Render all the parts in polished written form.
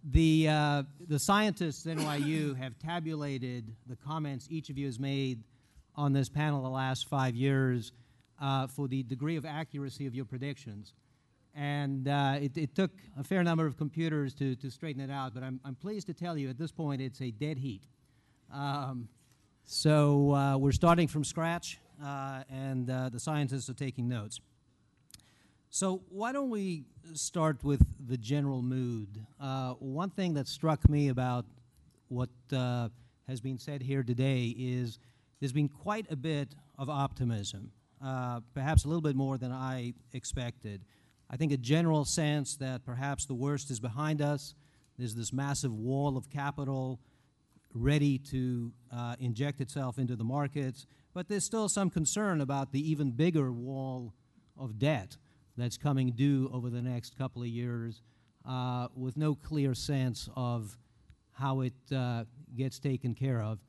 The scientists at NYU have tabulated the comments each of you has made on this panel the last 5 years for the degree of accuracy of your predictions. And it took a fair number of computers to straighten it out, but I'm pleased to tell you at this point it's a dead heat. So we're starting from scratch, and the scientists are taking notes. So why don't we start with the general mood? One thing that struck me about what has been said here today is there's been quite a bit of optimism, perhaps a little bit more than I expected. I think a general sense that perhaps the worst is behind us. There's this massive wall of capital ready to inject itself into the markets, but there's still some concern about the even bigger wall of debt that's coming due over the next couple of years with no clear sense of how it gets taken care of.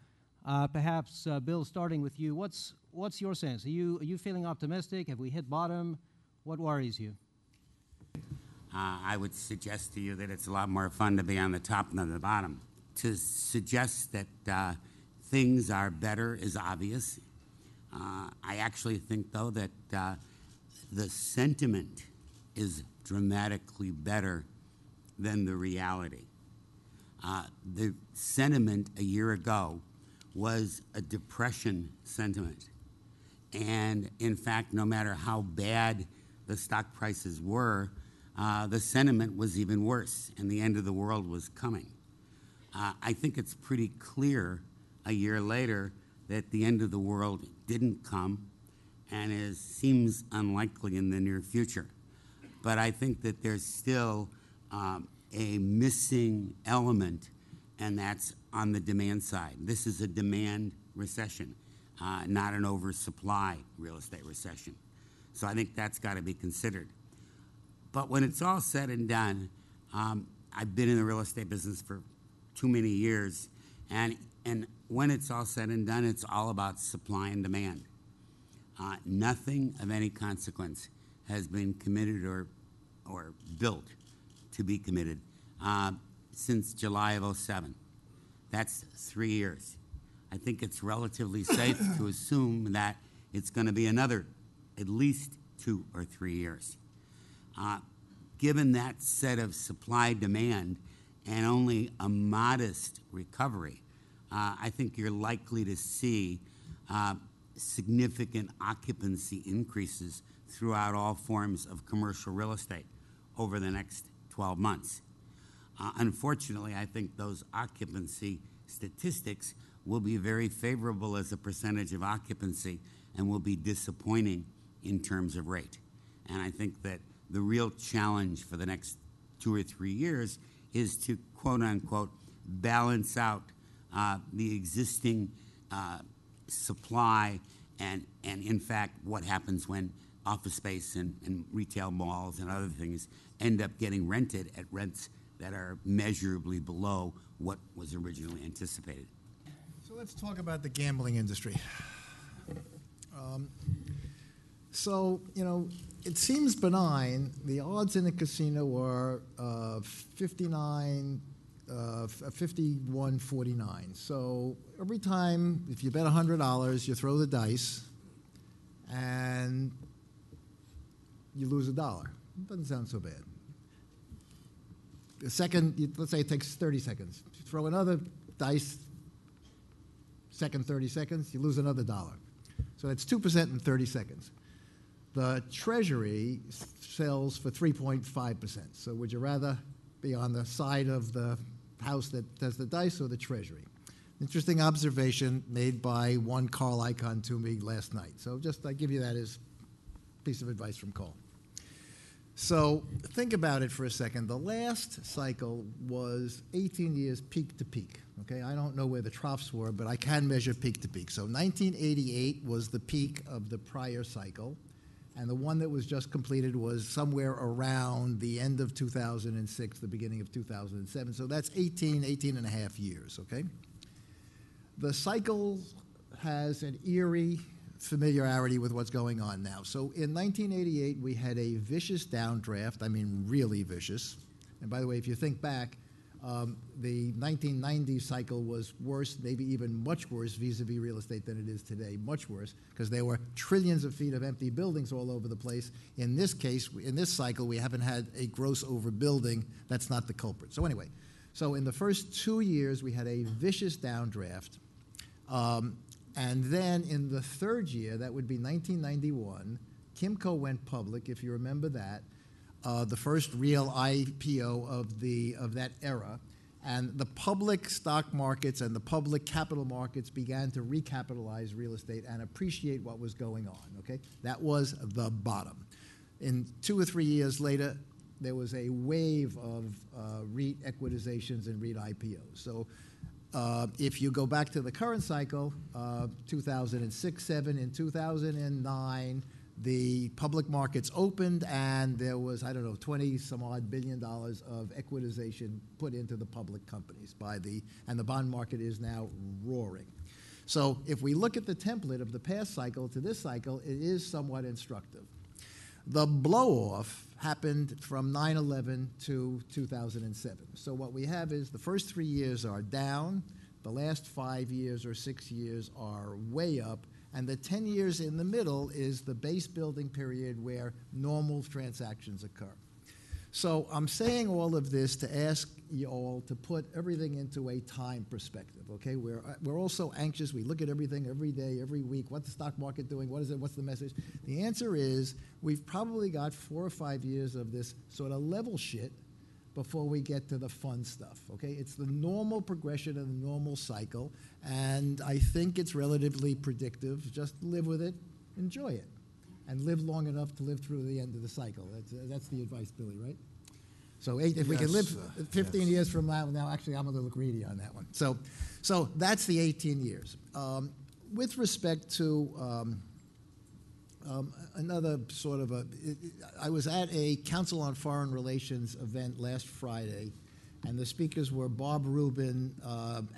Perhaps, Bill, starting with you, what's your sense? Are you feeling optimistic? Have we hit bottom? What worries you? I would suggest to you that it's a lot more fun to be on the top than the bottom. To suggest that things are better is obvious. I actually think, though, that the sentiment is dramatically better than the reality. The sentiment a year ago was a depression sentiment. And in fact, no matter how bad the stock prices were, the sentiment was even worse, and the end of the world was coming. I think it's pretty clear a year later that the end of the world didn't come and seems unlikely in the near future. But I think that there's still a missing element, and that's on the demand side. This is a demand recession, not an oversupply real estate recession. So I think that's got to be considered. But when it's all said and done, I've been in the real estate business for too many years, and when it's all said and done, it's all about supply and demand. Nothing of any consequence has been committed or built to be committed since July of '07. That's 3 years. I think it's relatively safe to assume that it's going to be another at least 2 or 3 years. Given that set of supply-demand and only a modest recovery, I think you're likely to see significant occupancy increases throughout all forms of commercial real estate over the next 12 months. Unfortunately, I think those occupancy statistics will be very favorable as a percentage of occupancy and will be disappointing in terms of rate. And I think that the real challenge for the next 2 or 3 years is to, quote unquote, balance out the existing supply and in fact what happens when office space and retail malls and other things end up getting rented at rents that are measurably below what was originally anticipated. So let's talk about the gambling industry. It seems benign. The odds in the casino are 51-49. So every time, if you bet $100, you throw the dice, and you lose $1. It doesn't sound so bad. The second, let's say it takes 30 seconds. You throw another dice, second 30 seconds, you lose another $1. So that's 2% in 30 seconds. The Treasury sells for 3.5%. So would you rather be on the side of the house that does the dice or the Treasury? Interesting observation made by one Carl Icahn to me last night. So just I give you that as a piece of advice from Carl. So think about it for a second. The last cycle was 18 years peak to peak. Okay, I don't know where the troughs were, but I can measure peak to peak. So 1988 was the peak of the prior cycle, and the one that was just completed was somewhere around the end of 2006, the beginning of 2007. So that's 18 and a half years, okay? The cycle has an eerie familiarity with what's going on now. So in 1988, we had a vicious downdraft, I mean really vicious. And by the way, if you think back, The 1990 cycle was worse, maybe even much worse vis-a-vis real estate than it is today, much worse, because there were trillions of feet of empty buildings all over the place. In this case, in this cycle, we haven't had a gross overbuilding. That's not the culprit. So anyway, so in the first 2 years, we had a vicious downdraft. And then in the third year, that would be 1991, Kimco went public, if you remember that, the first real IPO of that era. And the public stock markets and the public capital markets began to recapitalize real estate and appreciate what was going on, okay? That was the bottom. In 2 or 3 years later, there was a wave of REIT equitizations and REIT IPOs. So if you go back to the current cycle, 2006, 7, in 2009, the public markets opened and there was, I don't know, 20-some-odd billion dollars of equitization put into the public companies and the bond market is now roaring. So if we look at the template of the past cycle to this cycle, it is somewhat instructive. The blow-off happened from 9/11 to 2007. So what we have is the first 3 years are down, the last 5 years or 6 years are way up, and the 10 years in the middle is the base building period where normal transactions occur. So I'm saying all of this to ask you all to put everything into a time perspective, okay? We're all so anxious. We look at everything every day, every week. What's the stock market doing? What is it? What's the message? The answer is we've probably got 4 or 5 years of this sort of level shit before we get to the fun stuff, okay? It's the normal progression of the normal cycle, and I think it's relatively predictive. Just live with it, enjoy it, and live long enough to live through the end of the cycle. That's the advice, Billy, right? So if we can live 15 years from now, actually I'm a little greedy on that one. So that's the 18 years. With respect to another sort of I was at a Council on Foreign Relations event last Friday, and the speakers were Bob Rubin,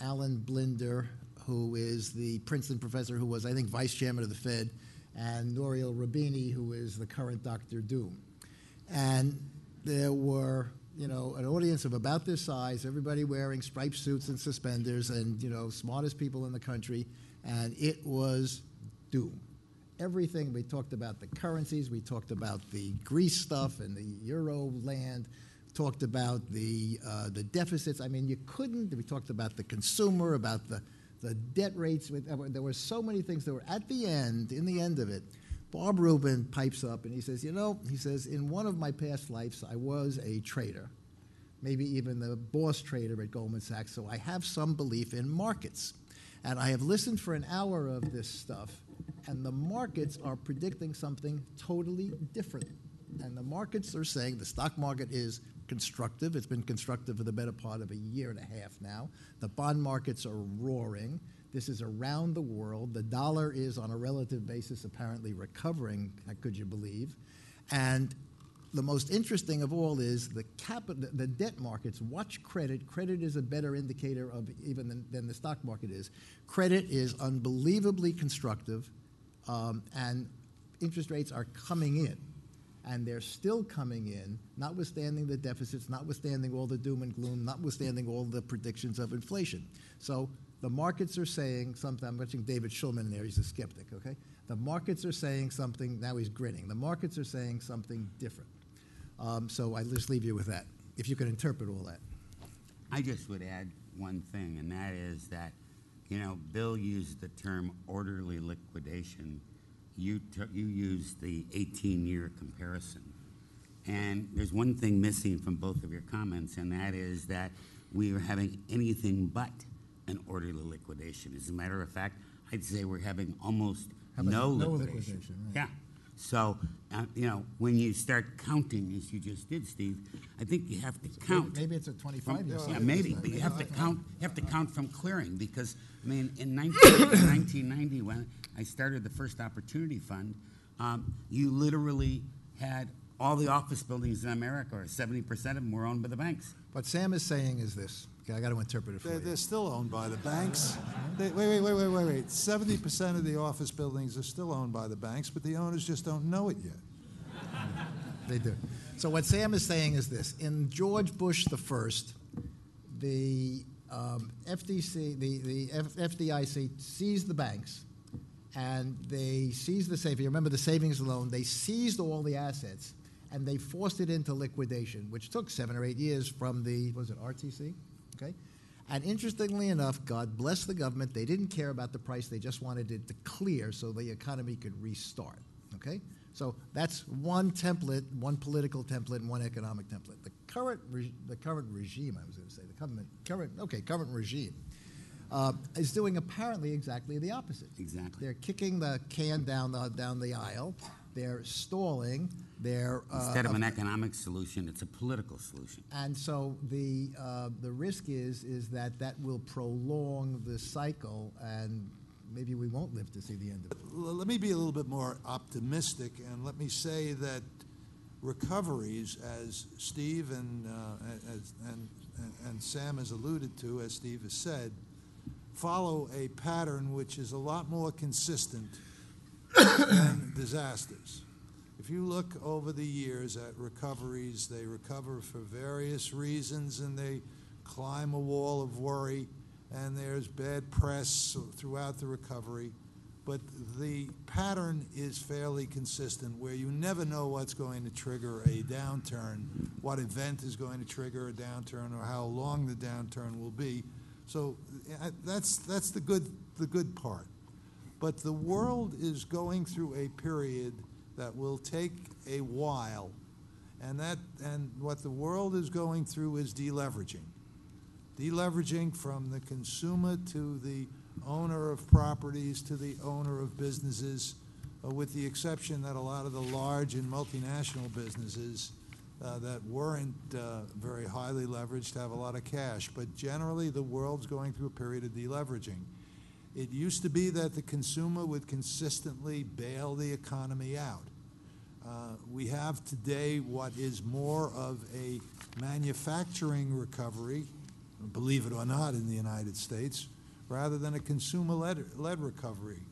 Alan Blinder, who is the Princeton professor who was, I think, vice chairman of the Fed, and Nouriel Roubini, who is the current Dr. Doom. And there were, an audience of about this size, everybody wearing striped suits and suspenders and, smartest people in the country, and it was doom. Everything, we talked about the currencies, we talked about the Greece stuff and the Euro land, talked about the deficits. I mean, we talked about the consumer, about the debt rates. There were so many things that were at the end, in the end of it. Bob Rubin pipes up and he says, in one of my past lives, I was a trader, maybe even the boss trader at Goldman Sachs, so I have some belief in markets. And I have listened for an hour of this stuff, and the markets are predicting something totally different. And the markets are saying the stock market is constructive. It's been constructive for the better part of a year and a half now. The bond markets are roaring. This is around the world. The dollar is, on a relative basis, apparently recovering, could you believe? And the most interesting of all is the debt markets. Watch credit. Credit is a better indicator of even than the stock market is. Credit is unbelievably constructive, and interest rates are coming in. And they're still coming in, notwithstanding the deficits, notwithstanding all the doom and gloom, notwithstanding all the predictions of inflation. So the markets are saying something. I'm watching David Schulman there. He's a skeptic, okay? The markets are saying something. Now he's grinning. The markets are saying something different. So I just leave you with that, if you can interpret all that. I just would add one thing, and that is that, Bill used the term orderly liquidation. You used the 18-year comparison. And there's one thing missing from both of your comments, and that is that we are having anything but an orderly liquidation. As a matter of fact, I'd say we're having almost no liquidation. Right. Yeah. So, when you start counting, as you just did, Steve, I think you have to count. Maybe it's a 25 years. Yeah, maybe, but you have to count. You have to count from clearing, because in 1990, when I started the first Opportunity Fund, you literally had all the office buildings in America, or 70% of them, were owned by the banks. What Sam is saying is this. Okay, I got to interpret it for you. They're still owned by the banks. Wait. 70% of the office buildings are still owned by the banks, but the owners just don't know it yet. They do. So what Sam is saying is this. In George Bush the First, the FDIC seized the banks, and they seized the savings. Remember the savings loan? They seized all the assets, and they forced it into liquidation, which took 7 or 8 years from the, was it RTC? Okay. And interestingly enough, God bless the government, they didn't care about the price, they just wanted it to clear so the economy could restart. Okay? So that's one template, one political template, and one economic template. The current regime, I was going to say, current regime is doing apparently exactly the opposite. Exactly. They're kicking the can down the aisle. They're stalling. Instead of an economic solution, it's a political solution. And so the risk is that will prolong the cycle, and maybe we won't live to see the end of it. Let me be a little bit more optimistic, and let me say that recoveries, as Steve and Sam has alluded to, as Steve has said, follow a pattern which is a lot more consistent than disasters. If you look over the years at recoveries, they recover for various reasons, and they climb a wall of worry, and there's bad press throughout the recovery. But the pattern is fairly consistent, where you never know what's going to trigger a downturn, what event is going to trigger a downturn, or how long the downturn will be. So that's the good part. But the world is going through a period that will take a while, and what the world is going through is deleveraging. Deleveraging from the consumer to the owner of properties to the owner of businesses, with the exception that a lot of the large and multinational businesses that weren't very highly leveraged have a lot of cash. But generally, the world's going through a period of deleveraging. It used to be that the consumer would consistently bail the economy out. We have today what is more of a manufacturing recovery, believe it or not, in the United States, rather than a consumer-led recovery.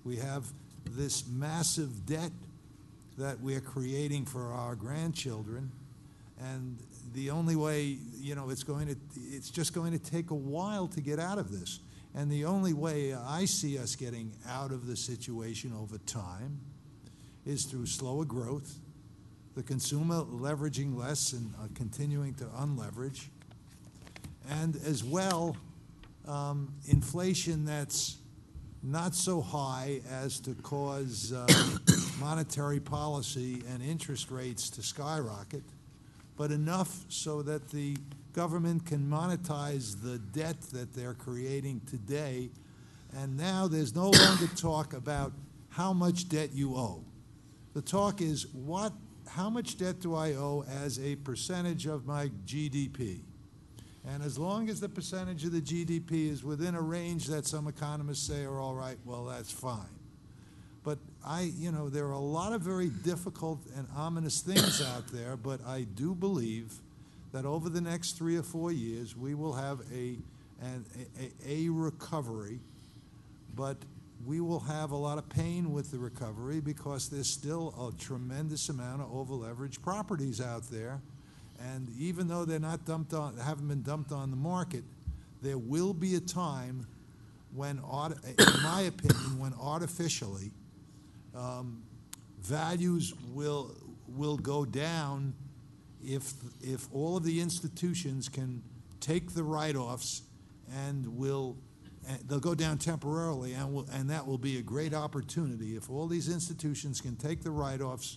We have this massive debt that we're creating for our grandchildren, and the only way, it's just going to take a while to get out of this. And the only way I see us getting out of the situation over time is through slower growth, the consumer leveraging less and continuing to unleverage, and as well, inflation that's not so high as to cause monetary policy and interest rates to skyrocket, but enough so that the government can monetize the debt that they're creating today. And now there's no longer talk about how much debt you owe. The talk is how much debt do I owe as a percentage of my GDP? And as long as the percentage of the GDP is within a range that some economists say are all right, well, that's fine. But there are a lot of very difficult and ominous things out there, but I do believe that over the next 3 or 4 years, we will have a recovery, but we will have a lot of pain with the recovery because there's still a tremendous amount of over-leveraged properties out there. And even though they're not haven't been dumped on the market, there will be a time when, in my opinion, when artificially values will go down if all of the institutions can take the write-offs, and they'll go down temporarily, and that will be a great opportunity if all these institutions can take the write-offs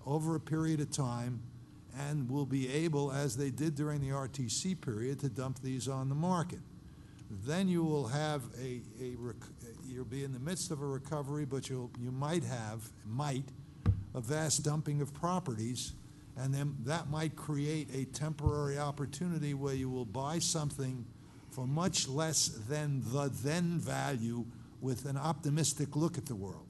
over a period of time, and will be able, as they did during the RTC period, to dump these on the market. Then you will have you'll be in the midst of a recovery, but you might have a vast dumping of properties, and then that might create a temporary opportunity where you will buy something for much less than the then value with an optimistic look at the world.